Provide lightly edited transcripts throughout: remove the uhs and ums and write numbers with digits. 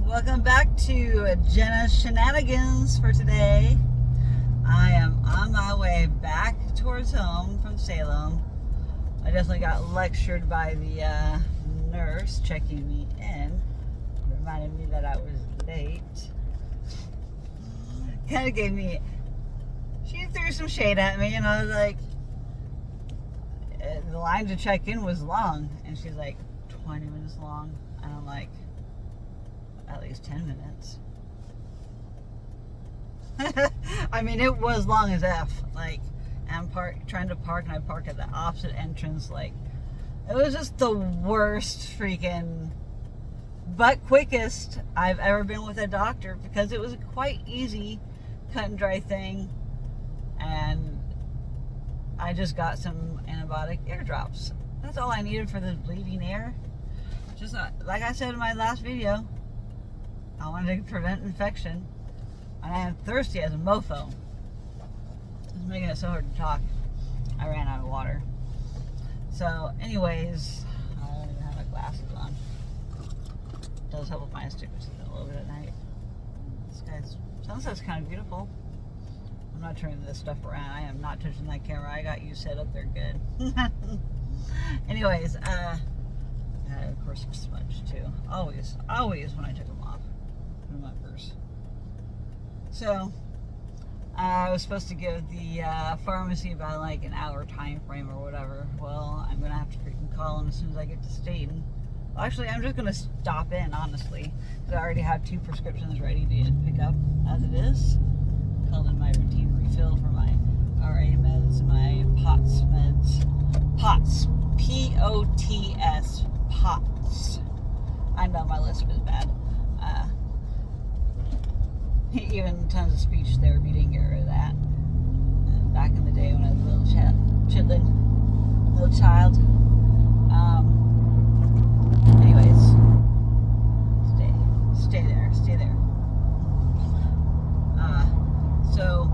Welcome back to Jenna's Shenanigans for today. I am on my way back towards home from Salem. I definitely got lectured by the nurse checking me in. Reminded me that I was late. Kind of gave me, she threw some shade at me and I was like, the line to check in was long. And she's like, 20 minutes long. And I'm like, at least 10 minutes. I mean, it was long as F. Like, I'm trying to park, and I parked at the opposite entrance. Like, it was just the worst freaking, but quickest I've ever been with a doctor, because it was a quite easy cut and dry thing, and I just got some antibiotic ear drops. That's all I needed for the bleeding ear. Just like I said in my last video, I wanted to prevent infection, and I am thirsty as a mofo. It's making it so hard to talk. I ran out of water. So, anyways, I don't even have my glasses on. It does help with my astigmatism a little bit at night. This guy's sunset's kind of beautiful. I'm not turning this stuff around. I am not touching that camera. I got you set up there good. Anyways, of course, smudge too. Always when I took them off in my purse. So, I was supposed to give the pharmacy about like an hour time frame or whatever. Well, I'm gonna have to freaking call them as soon as I get to Staten. Well, actually, I'm just gonna stop in, honestly, because I already have 2 prescriptions ready to pick up as it is. Called in my routine refill for my RA meds, my POTS meds. POTS. P-O-T-S. POTS. I know my lisp is bad. Even tons of speech therapy didn't get rid of that. Back in the day when I was a little child. Anyways, stay there. So,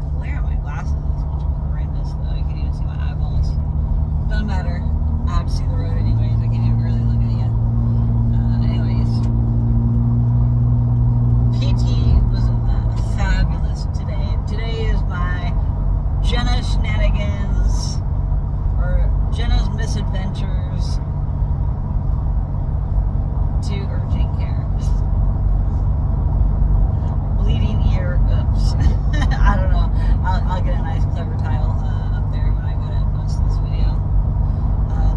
the glare on my glasses is horrendous though. You can't even see my eyeballs. Doesn't matter. I have to see the road anyways. I can't even really look at you. Anyways, PT was fabulous today. Today is my Jenna's Shenanigans, or Jenna's Misadventures to urgent care. Bleeding ear, oops. I don't know. I'll get a nice clever title up there when I go to post this video.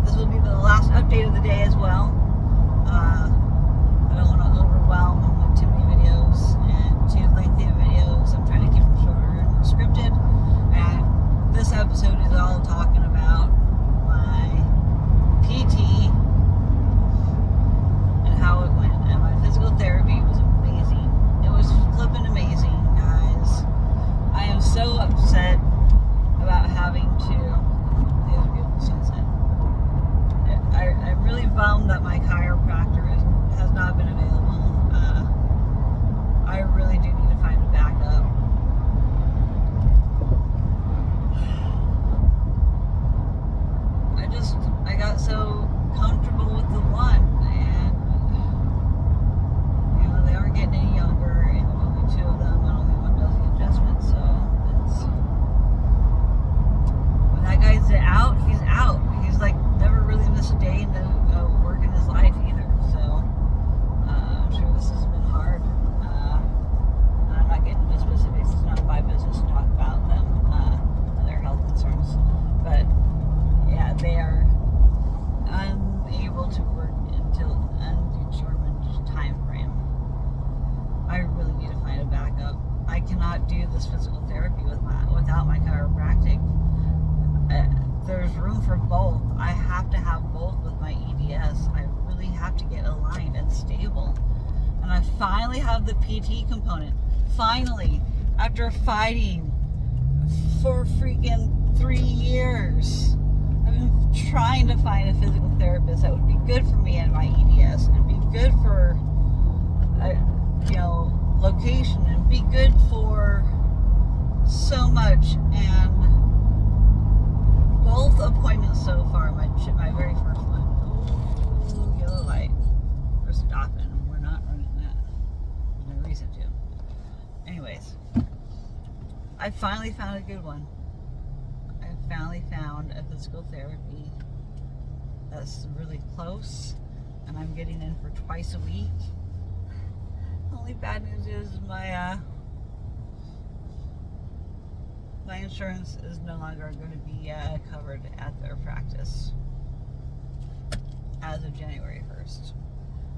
This will be the last update of the day as well. I don't want to overwhelm them with too many videos and too lengthy of videos. I'm trying to keep them shorter and more scripted. And this episode is all talking about my PT and how it went. And my physical therapy was amazing. It was flipping amazing, guys. I am so upset about having to. It was a beautiful sunset. I'm really bummed that my chiropractor has not been available. I really do need to find a backup. I got so comfortable with the one, and you know, they aren't getting any younger, and only 2 of them, and only one does the adjustment, so it's, when that guy's out, he's out. He's like never really missed a day in the work in his life either, so I'm sure this has been hard. And I'm not getting into specifics. It's not my business to talk about them and their health concerns, but yeah, they are unable to work until undetermined time frame. I really need to find a backup. I cannot do this physical therapy without my chiropractic. There's room for both. I have to have both with my hEDS. I really have to get aligned and stable. And I finally have the PT component. Finally, after fighting for freaking 3 years. I've been trying to find a physical therapist that would be good for me and my hEDS, and be good for, location, and be good for so much. And both appointments so far, my very first one, yellow light, we're stopping. We're I finally found a good one. I finally found a physical therapy that's really close, and I'm getting in for twice a week. The only bad news is my insurance is no longer going to be covered at their practice as of January 1st.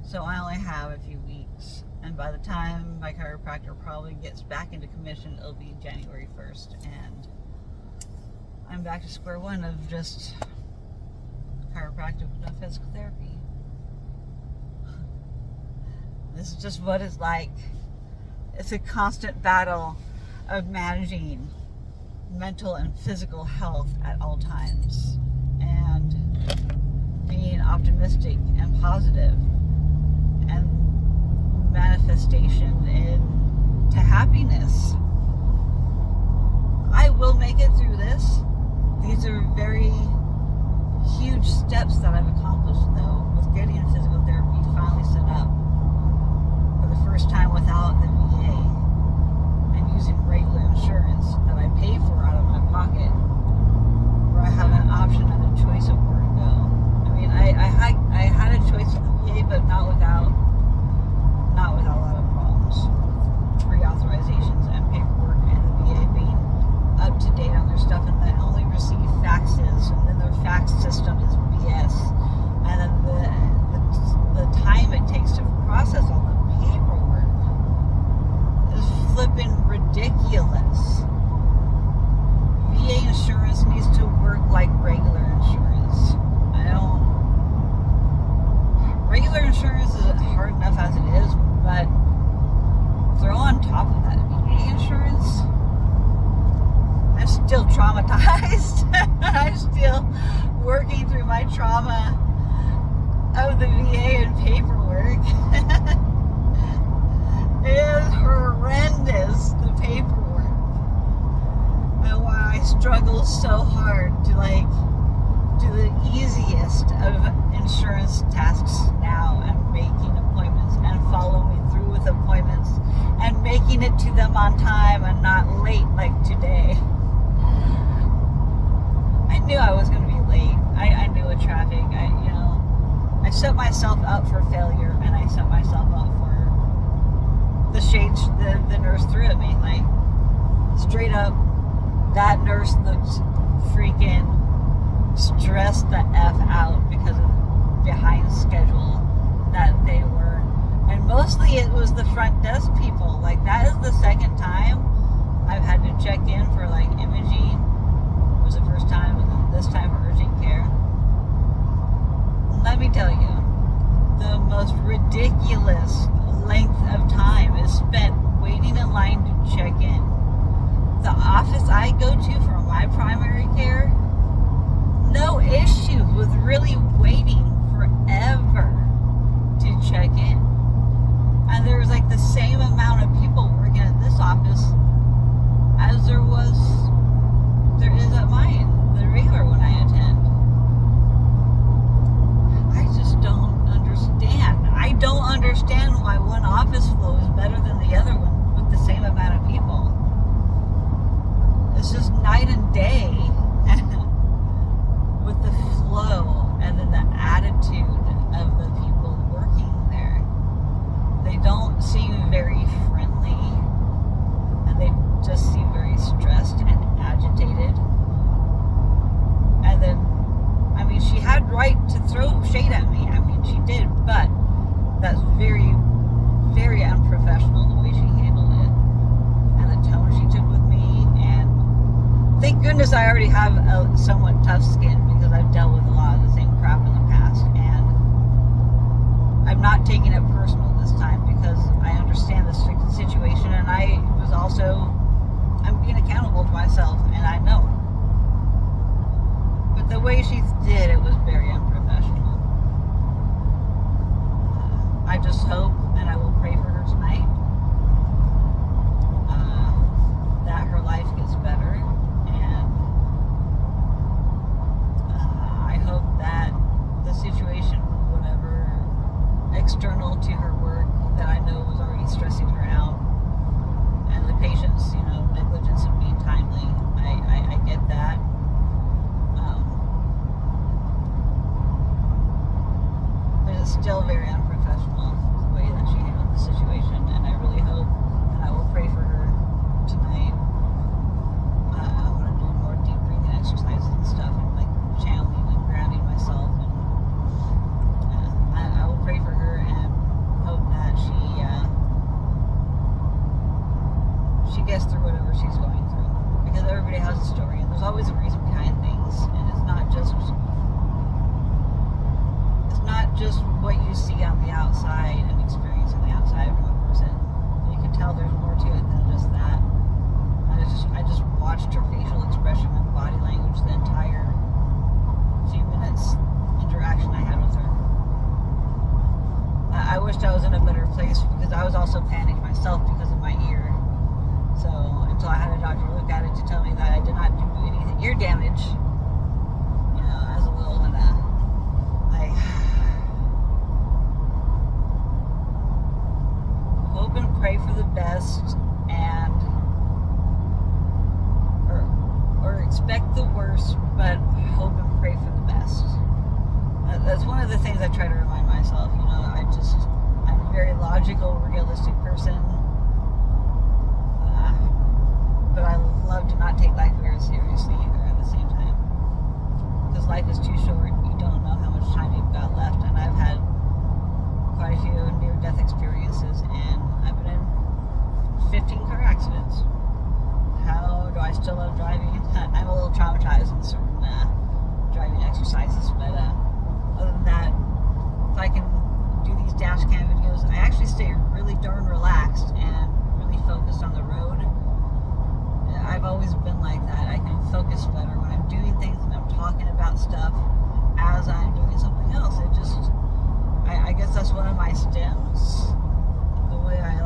So I only have a few weeks, and by the time my chiropractor probably gets back into commission, it'll be January 1st, and I'm back to square one of just chiropractic with no physical therapy. This is just what it's like. It's a constant battle of managing mental and physical health at all times, and being optimistic and positive, and manifestation into happiness. I will make it through this. These are very huge steps that I've accomplished, though, with getting physical therapy finally set up for the first time without the VA, and using regular insurance that I pay for out of my pocket, where I have an option and a choice of where to go. I mean, I had a choice with the VA, but not without a lot of problems, pre-authorizations and paperwork, and the VA being up to date on their stuff, and they only receive faxes, and then their fax system is BS, and then the time it takes to process all the paperwork is flipping ridiculous. VA insurance needs to work like regular insurance. Regular insurance is hard enough as it is, but throw on top of that VA insurance. I'm still traumatized. I'm still working through my trauma of the VA and paperwork. It is horrendous, the paperwork. And why I struggle so hard to do the easiest of insurance tasks now, and making appointments and following through with appointments and making it to them on time and not late like today. I knew I was going to be late. I knew with traffic. I set myself up for failure, and I set myself up for the shades the nurse threw at me. Like, straight up, that nurse looked freaking stressed the F out because of behind schedule that they were. And mostly it was the front desk people. Like, that is the second time I've had to check in for imaging. It was the first time, and then this time for urgent care. Let me tell you, the most ridiculous length of time is spent waiting in line to check in. The office I go to for my primary care, no issue with really waiting forever to check in. And there was the same amount of people working at this office as there is at mine, the regular one I attend. I just don't understand. I don't understand why one office flow is better than the other one with the same amount of people. It's just night and day with the flow and then the attitude of the people working there. They don't seem very friendly, and they just seem very stressed and agitated. And then, she had right to throw shade at me. She did, but that's very, very unprofessional, the way she handled it, and the tone she took with me. And thank goodness I already have a somewhat tough skin, because I've dealt with a lot of the same crap in the past, and I'm not taking it personal this time, because I understand the situation, and I'm being accountable to myself, and I know. But the way she did it was very unprofessional. I just hope, and I will pray for her tonight, that her life gets better, and I hope that the situation, whatever external to her work that I know was already stressing her out, and the patient's, negligence of being timely. I get that. But it's still very unprofessional the way that she handled the situation, and I really hope, and I will pray for her tonight. I want to do more deep breathing exercises and stuff, and like channeling and grounding myself, and I will pray for her and hope that she gets through whatever she's going through, because everybody has a story, and there's always a reason behind things, and it's not just what you see on the outside and experience on the outside from a person. You can tell there's more to it than just that. I just watched her facial expression and body language the entire few minutes interaction I had with her. I wished I was in a better place, because I was also panicked myself because of my ear. So until I had a doctor look at it to tell me that I did not do any ear damage, as a little one, I hope and pray for the best, and or expect the worst, but hope and pray for the best. That's one of the things I try to remind myself. I'm a very logical, realistic person, but I love to not take life very seriously either at the same time, because life is too short. You don't know how much time you've got left, and I've had quite a few near-death experiences, and I've been in 15 car accidents. How do I still love driving? I'm a little traumatized in certain driving exercises, but other than that, if I can do these dash cam videos, I actually stay really darn relaxed and really focused on the road. I've always been like that. I can focus better when I'm doing things and I'm talking about stuff as I'm doing something else. I guess that's one of my stems. The way I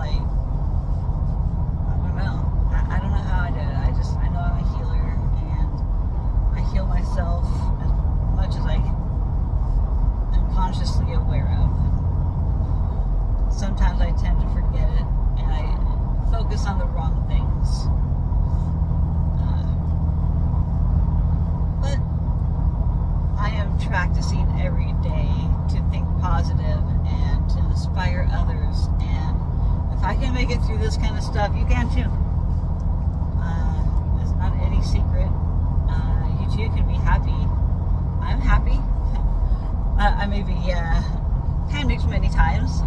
don't know. I don't know how I did it. I know I'm a healer, and I heal myself as much as I am consciously aware of. Sometimes I tend to forget it, and I focus on the wrong things. But I am practicing every day to think positive and to inspire others, and if I can make it through this kind of stuff, you can too. It's not any secret. You too can be happy. I'm happy. I may be panicked many times.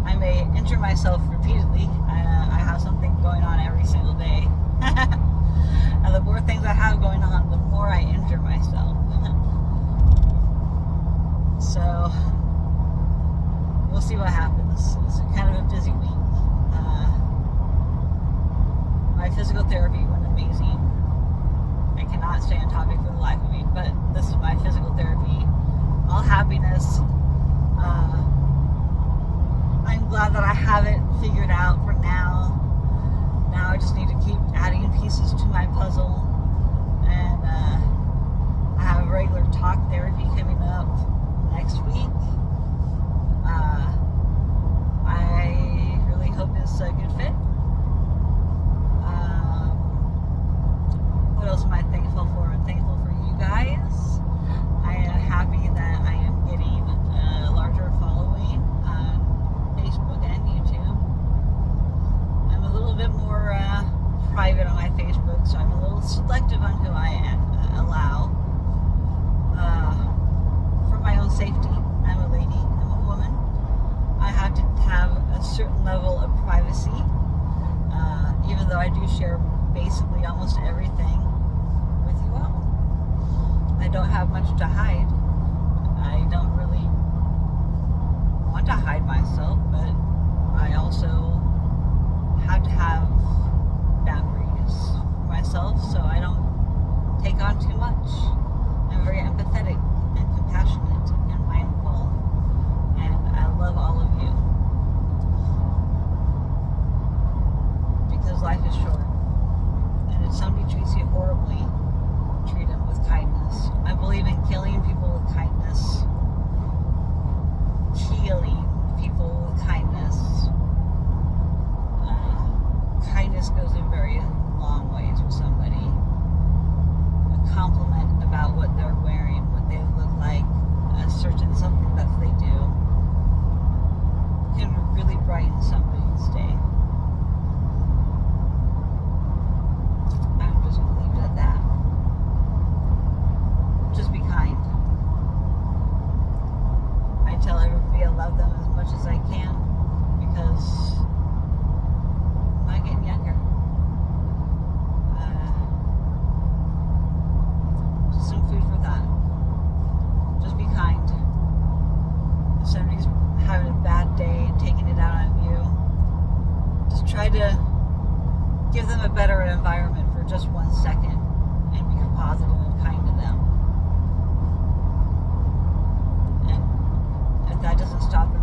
I may injure myself repeatedly. I have something going on every single day. And the more things I have going on, the more I injure myself. So we'll see what happens. It's kind of a busy week. My physical therapy went amazing. I cannot stay on topic for the life of me, but this is my physical therapy. All happiness. I'm glad that I have it figured out for now. Now I just need to keep adding pieces to my puzzle. And I have regular talk therapy coming up next week. I really hope it's a good fit. What else am I thankful for? I'm thankful for you guys. I am happy that I am getting a larger following on Facebook and YouTube. I'm a little bit more private on my Facebook, so I'm a little selective on who I allow. For my own safety. I'm a lady, I'm a woman. I have to have a certain level of privacy, even though I do share basically almost everything with you all. I don't have much to hide. I don't really want to hide myself, but I also have to have boundaries for myself so I don't take on too much. I'm very empathetic and compassionate and mindful, and I love all of you, because life is short, and if somebody treats you horribly, treat them with kindness. I believe in killing people with kindness. Healing people with kindness. Kindness goes a very long ways with somebody. A compliment about what they're wearing, what they look like, a certain something that they do can really brighten somebody's day. I'm just going to leave it at that. Just be kind. I tell everybody I love them as much as I can because I'm not getting younger. Just some food for thought. Just be kind. If somebody's having a bad day and taking it out on you, just try to give them a better environment for just 1 second and be positive and kind to them. And if that doesn't stop them